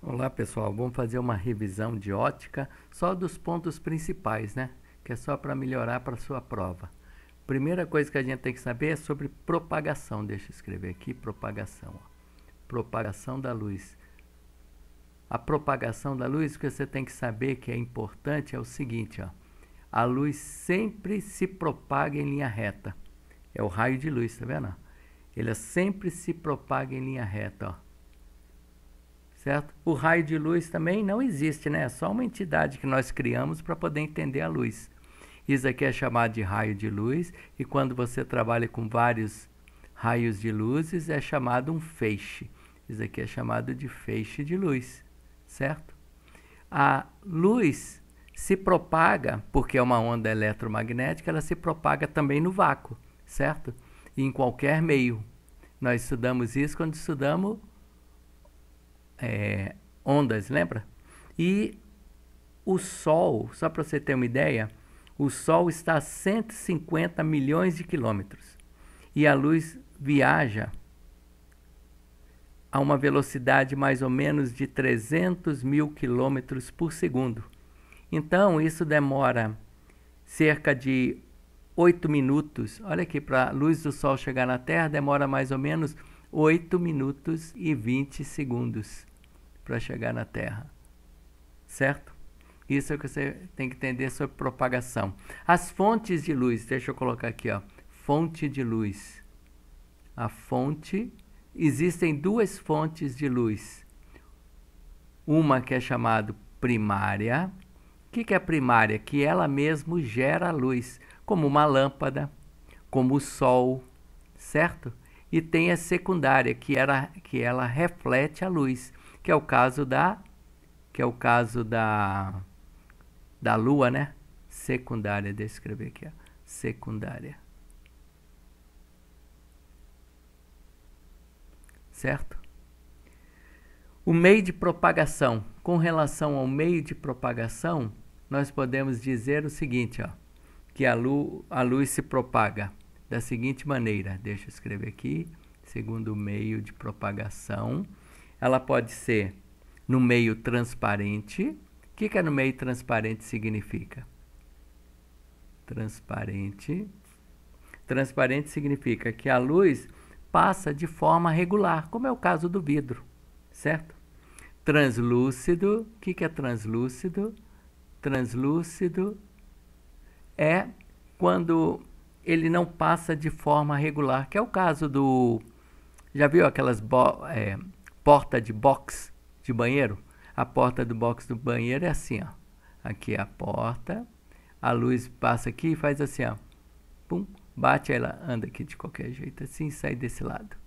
Olá pessoal, vamos fazer uma revisão de ótica só dos pontos principais, né? Que é só para melhorar para a sua prova. Primeira coisa que a gente tem que saber é sobre propagação. Deixa eu escrever aqui, propagação. Ó. Propagação da luz. A propagação da luz, o que você tem que saber que é importante é o seguinte, ó. A luz sempre se propaga em linha reta. É o raio de luz, tá vendo? Ele sempre se propaga em linha reta, ó. Certo? O raio de luz também não existe, né? É só uma entidade que nós criamos para poder entender a luz. Isso aqui é chamado de raio de luz, e quando você trabalha com vários raios de luzes, é chamado um feixe. Isso aqui é chamado de feixe de luz, certo? A luz se propaga, porque é uma onda eletromagnética, ela se propaga também no vácuo, certo? E em qualquer meio. Nós estudamos isso quando estudamos ondas, lembra? E o Sol, só para você ter uma ideia, o Sol está a 150 milhões de quilômetros e a luz viaja a uma velocidade mais ou menos de 300 mil quilômetros por segundo. Então, isso demora cerca de 8 minutos. Olha aqui, para a luz do Sol chegar na Terra, demora mais ou menos 8 minutos e 20 segundos para chegar na Terra, certo? Isso é o que você tem que entender sobre propagação. As fontes de luz, deixa eu colocar aqui, ó, fonte de luz. A fonte, existem duas fontes de luz. Uma que é chamada primária. O que é primária? Que ela mesmo gera luz, como uma lâmpada, como o sol, certo? E tem a secundária, que ela reflete a luz, que é o caso da lua, né? Secundária, deixa eu escrever aqui, ó. Secundária. Certo? O meio de propagação. Com relação ao meio de propagação, nós podemos dizer o seguinte, ó, que a luz se propaga da seguinte maneira. Deixa eu escrever aqui. Segundo o meio de propagação, ela pode ser no meio transparente. O que no meio transparente significa? Transparente. Transparente significa que a luz passa de forma regular, como é o caso do vidro, certo? Translúcido. O que é translúcido? Translúcido é quando ele não passa de forma regular, que é o caso do... Já viu aquelas porta de box de banheiro? A porta do box do banheiro é assim, ó. Aqui é a porta, a luz passa aqui e faz assim, ó. Pum, bate, ela anda aqui de qualquer jeito, assim, e sai desse lado.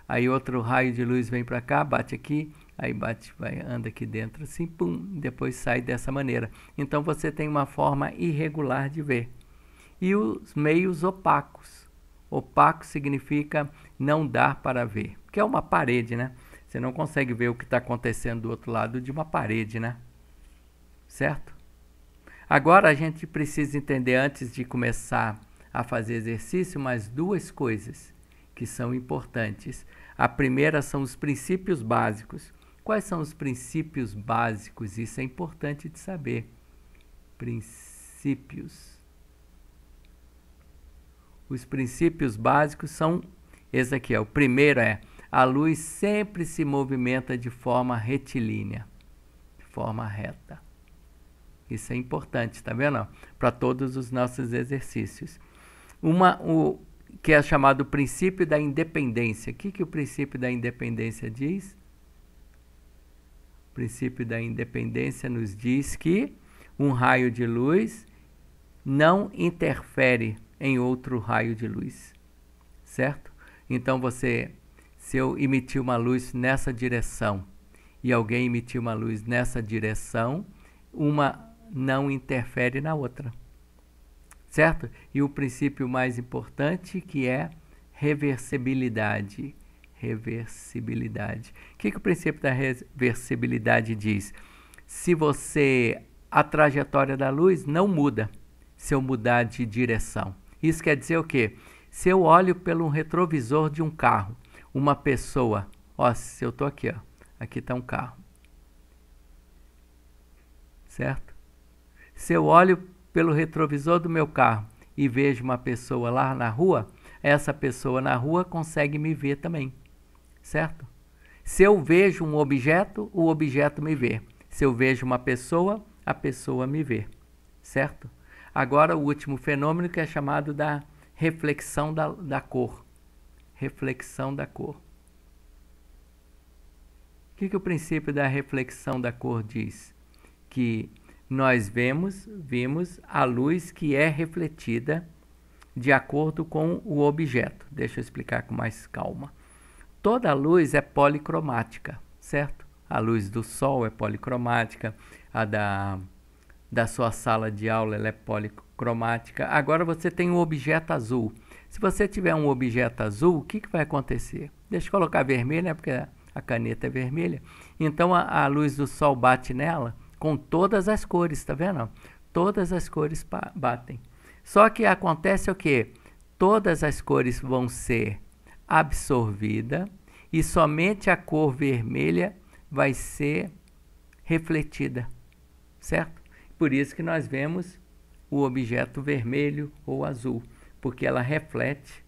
Aí outro raio de luz vem para cá, bate aqui, aí bate, anda aqui dentro, assim, pum, depois sai dessa maneira. Então você tem uma forma irregular de ver. E os meios opacos. Opaco significa não dar para ver, que é uma parede, né? Você não consegue ver o que está acontecendo do outro lado de uma parede, né? Certo? Agora a gente precisa entender, antes de começar a fazer exercício, mais duas coisas que são importantes. A primeira são os princípios básicos. Quais são os princípios básicos? Isso é importante de saber. Princípios. Os princípios básicos são esse aqui, ó. O primeiro é: a luz sempre se movimenta de forma retilínea, de forma reta. Isso é importante, tá vendo? Para todos os nossos exercícios. O que é chamado princípio da independência. O que o princípio da independência diz? O princípio da independência nos diz que um raio de luz não interfere em outro raio de luz, certo? Então se eu emitir uma luz nessa direção e alguém emitir uma luz nessa direção, uma não interfere na outra, certo? E o princípio mais importante, que é reversibilidade. Reversibilidade. O que o princípio da reversibilidade diz? A trajetória da luz não muda se eu mudar de direção. Isso quer dizer o quê? Se eu olho pelo retrovisor de um carro, uma pessoa, ó, se eu estou aqui, ó, aqui está um carro. certo? Se eu olho pelo retrovisor do meu carro e vejo uma pessoa lá na rua, essa pessoa na rua consegue me ver também, certo? Se eu vejo um objeto, o objeto me vê. Se eu vejo uma pessoa, a pessoa me vê, certo? Agora o último fenômeno, que é chamado da reflexão da cor. Reflexão da cor. O que o princípio da reflexão da cor diz? Que nós vimos a luz que é refletida de acordo com o objeto. Deixa eu explicar com mais calma. Toda luz é policromática, certo? A luz do sol é policromática, a da sua sala de aula ela é policromática. Agora você tem um objeto azul. Se você tiver um objeto azul, o que vai acontecer? Deixa eu colocar vermelho, né? Porque a caneta é vermelha. Então a luz do sol bate nela com todas as cores, tá vendo? Todas as cores batem. Só que acontece o quê? Todas as cores vão ser absorvidas e somente a cor vermelha vai ser refletida, certo? Por isso que nós vemos o objeto vermelho ou azul, porque ela reflete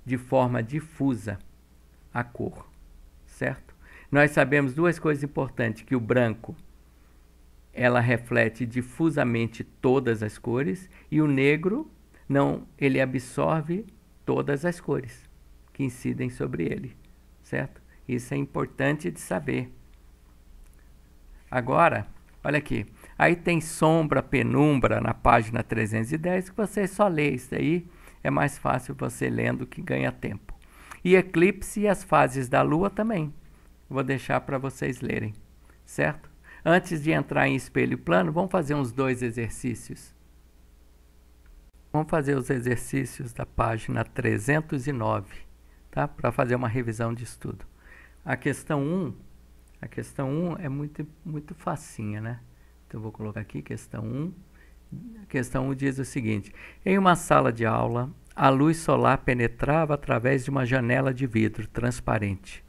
de forma difusa a cor, certo? Nós sabemos duas coisas importantes, que o branco ela reflete difusamente todas as cores e o negro não, ele absorve todas as cores que incidem sobre ele, certo? Isso é importante de saber. Agora, olha aqui, aí tem sombra, penumbra na página 310, que você só lê isso aí, é mais fácil você lendo que ganha tempo. E eclipse e as fases da lua também, vou deixar para vocês lerem, certo? Antes de entrar em espelho plano, vamos fazer uns 2 exercícios. Vamos fazer os exercícios da página 309, tá? Para fazer uma revisão de estudo. A questão 1 é muito facinha, né? Então, eu vou colocar aqui questão 1. A questão 1 diz o seguinte: em uma sala de aula, a luz solar penetrava através de uma janela de vidro transparente.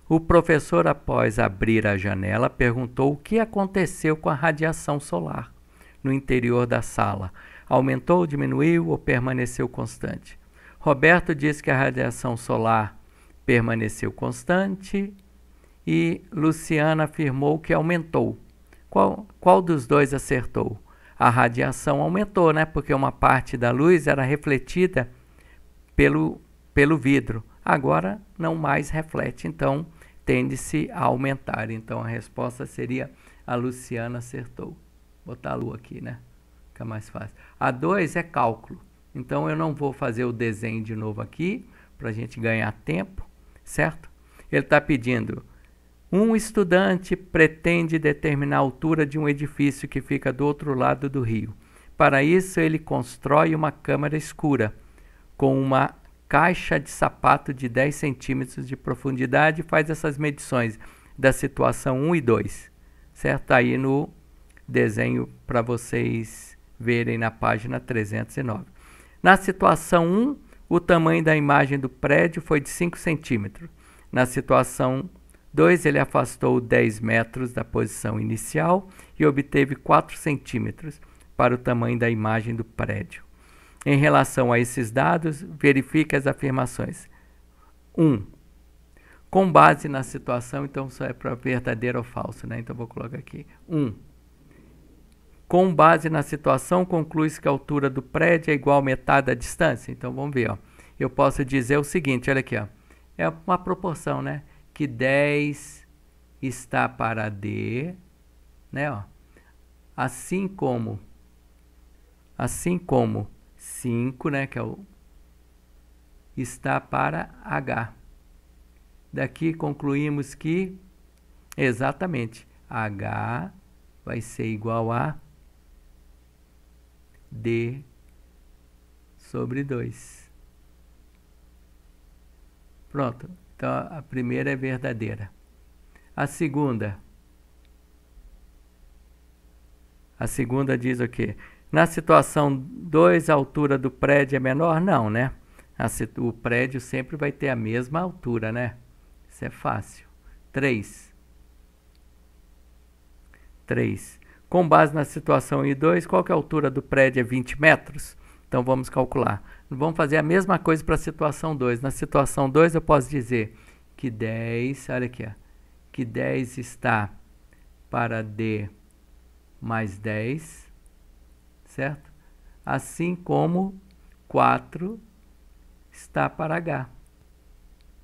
O professor, após abrir a janela, perguntou o que aconteceu com a radiação solar no interior da sala. Aumentou, diminuiu ou permaneceu constante? Roberto disse que a radiação solar permaneceu constante e Luciana afirmou que aumentou. Qual dos dois acertou? A radiação aumentou, né? Porque uma parte da luz era refletida pelo vidro. Agora não mais reflete, então tende-se a aumentar. Então a resposta seria a Luciana acertou. Vou botar a lua aqui, né? Fica mais fácil. A 2 é cálculo. Então eu não vou fazer o desenho de novo aqui, para a gente ganhar tempo, certo? Ele está pedindo: um estudante pretende determinar a altura de um edifício que fica do outro lado do rio. Para isso, ele constrói uma câmara escura com uma caixa de sapato de 10 centímetros de profundidade e faz essas medições da situação 1 e 2. Certo? Tá aí no desenho para vocês verem na página 309. Na situação 1, o tamanho da imagem do prédio foi de 5 centímetros. Na situação 2, ele afastou 10 metros da posição inicial e obteve 4 centímetros para o tamanho da imagem do prédio. Em relação a esses dados, verifique as afirmações. 1. Com base na situação, então só é para verdadeiro ou falso, né? Então vou colocar aqui. 1. Com base na situação, conclui-se que a altura do prédio é igual a metade da distância. Então vamos ver, ó. Eu posso dizer o seguinte, olha aqui, ó. É uma proporção, né? Que 10 está para D, né? Ó. Assim como 5, né, que é o está para H. Daqui concluímos que exatamente H vai ser igual a D sobre 2. Pronto. Então a primeira é verdadeira. A segunda diz o quê? Na situação 2, a altura do prédio é menor? Não, né? O prédio sempre vai ter a mesma altura, né? Isso é fácil. 3. Com base na situação I2, qual que é a altura do prédio? É 20 metros? Então vamos calcular. Vamos fazer a mesma coisa para a situação 2. Na situação 2 eu posso dizer que 10, olha aqui, ó, que 10 está para D mais 10, certo? Assim como 4 está para H,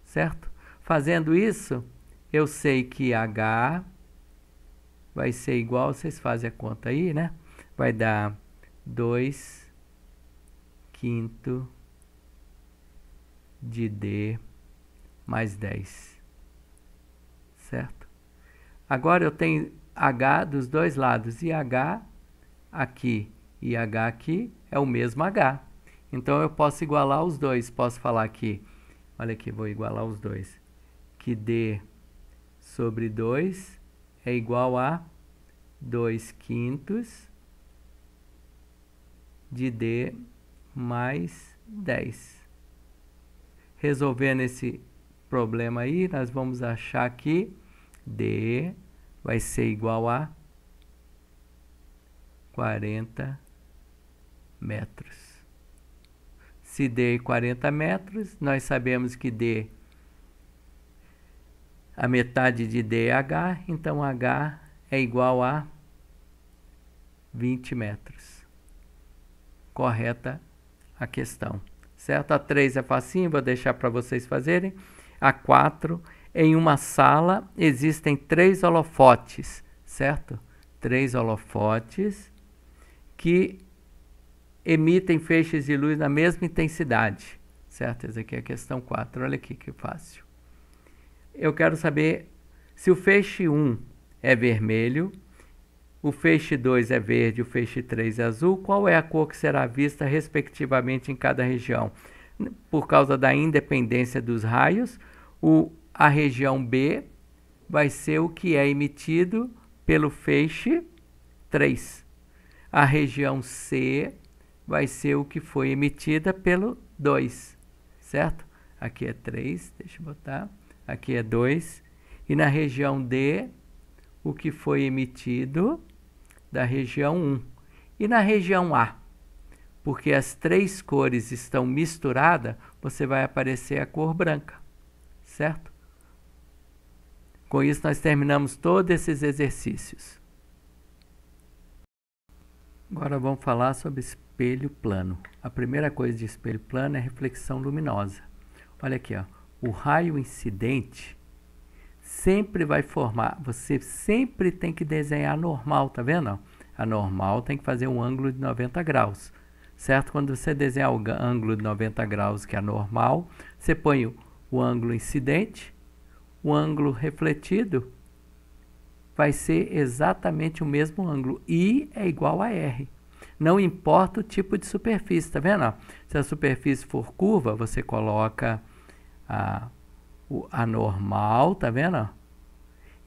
certo? Fazendo isso, eu sei que H vai ser igual, vocês fazem a conta aí, né? Vai dar 2/5 de D mais 10, certo? Agora eu tenho H dos dois lados, e H aqui e H aqui é o mesmo H. Então eu posso igualar os dois, posso falar que, olha aqui, vou igualar os dois, que D sobre 2 é igual a 2/5 de D mais 10. Resolvendo esse problema aí, nós vamos achar que D vai ser igual a 40 metros. Se D é 40 metros, nós sabemos que D, a metade de D é H, então H é igual a 20 metros. Correta a questão, certo? A 3 é facinho, vou deixar para vocês fazerem. A 4, em uma sala existem 3 holofotes, certo? 3 holofotes que emitem feixes de luz na mesma intensidade, certo? Essa aqui é a questão 4, olha aqui que fácil. Eu quero saber se o feixe 1 é vermelho, o feixe 2 é verde, o feixe 3 é azul, qual é a cor que será vista respectivamente em cada região? Por causa da independência dos raios, a região B vai ser o que é emitido pelo feixe 3. A região C vai ser o que foi emitida pelo 2, certo? Aqui é 3, deixa eu botar, aqui é 2. E na região D, o que foi emitido da região 1. E na região A, porque as 3 cores estão misturadas, você vai aparecer a cor branca, certo? Com isso, nós terminamos todos esses exercícios. Agora vamos falar sobre espelho plano. A primeira coisa de espelho plano é reflexão luminosa. Olha aqui, ó, o raio incidente sempre vai formar, você sempre tem que desenhar normal, tá vendo? A normal tem que fazer um ângulo de 90 graus, certo? Quando você desenhar o ângulo de 90 graus, que é normal, você põe o ângulo incidente, o ângulo refletido vai ser exatamente o mesmo ângulo. I é igual a R. Não importa o tipo de superfície, tá vendo? Se a superfície for curva, você coloca a normal, tá vendo?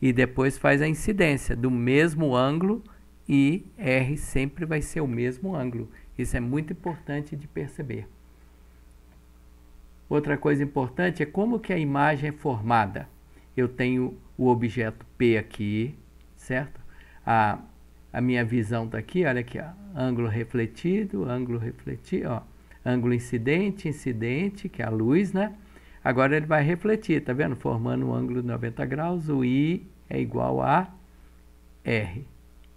E depois faz a incidência do mesmo ângulo, e R sempre vai ser o mesmo ângulo. Isso é muito importante de perceber. Outra coisa importante é como que a imagem é formada. Eu tenho o objeto P aqui, certo? A minha visão está aqui, olha aqui, ó, ângulo refletido, ó, ângulo incidente, incidente, que é a luz, né? Agora ele vai refletir, tá vendo? Formando um ângulo de 90 graus, o I é igual a R,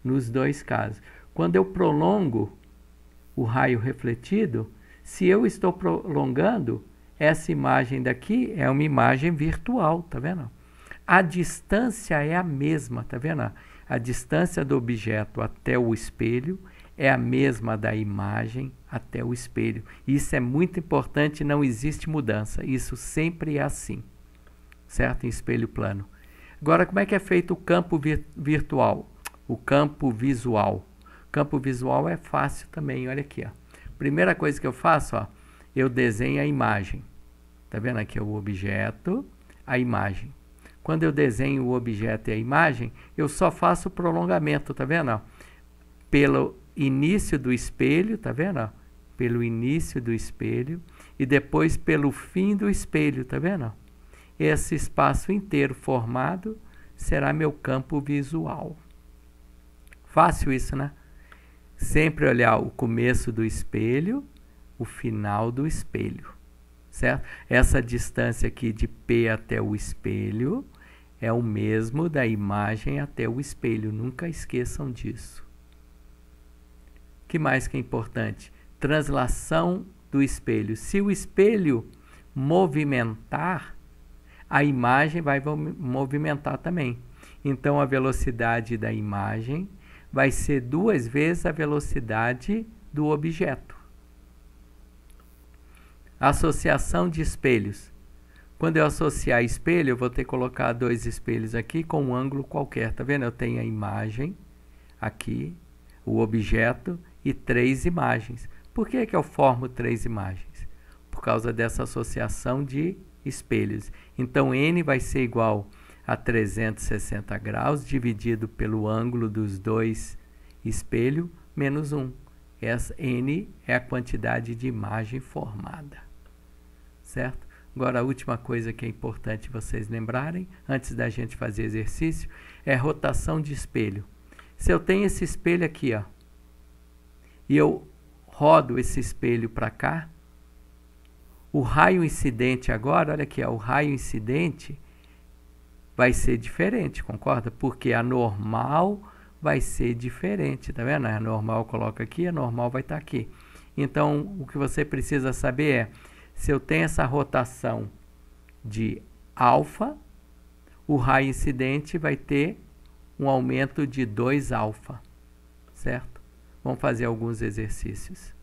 nos dois casos. Quando eu prolongo o raio refletido, se eu estou prolongando, essa imagem daqui é uma imagem virtual, tá vendo? A distância é a mesma, tá vendo? A distância do objeto até o espelho é a mesma da imagem até o espelho. Isso é muito importante, não existe mudança. Isso sempre é assim, certo? Em espelho plano. Agora, como é que é feito o campo virtual? O campo visual. O campo visual é fácil também, olha aqui, ó. Primeira coisa que eu faço, ó, eu desenho a imagem. Tá vendo aqui o objeto, a imagem. Quando eu desenho o objeto e a imagem, eu só faço o prolongamento, tá vendo? Pelo início do espelho, tá vendo? Pelo início do espelho e depois pelo fim do espelho, tá vendo? Esse espaço inteiro formado será meu campo visual. Fácil isso, né? Sempre olhar o começo do espelho, o final do espelho, certo? Essa distância aqui de P até o espelho é o mesmo da imagem até o espelho. Nunca esqueçam disso. O que mais que é importante? Translação do espelho. Se o espelho movimentar, a imagem vai movimentar também. Então, a velocidade da imagem vai ser 2 vezes a velocidade do objeto. Associação de espelhos. Quando eu associar espelho, eu vou ter que colocar 2 espelhos aqui com um ângulo qualquer. Tá vendo? Eu tenho a imagem aqui, o objeto e 3 imagens. Por que que eu formo 3 imagens? Por causa dessa associação de espelhos. Então, N vai ser igual a 360 graus dividido pelo ângulo dos 2 espelhos menos 1. Essa N é a quantidade de imagem formada. Certo? Agora, a última coisa que é importante vocês lembrarem, antes da gente fazer exercício, é rotação de espelho. Se eu tenho esse espelho aqui, ó, e eu rodo esse espelho para cá, o raio incidente agora, olha aqui, ó, o raio incidente vai ser diferente, concorda? Porque a normal vai ser diferente, tá vendo? A normal eu coloco aqui, a normal vai estar aqui. Então, o que você precisa saber é, se eu tenho essa rotação de alfa, o raio incidente vai ter um aumento de 2 alfa, certo? Vamos fazer alguns exercícios.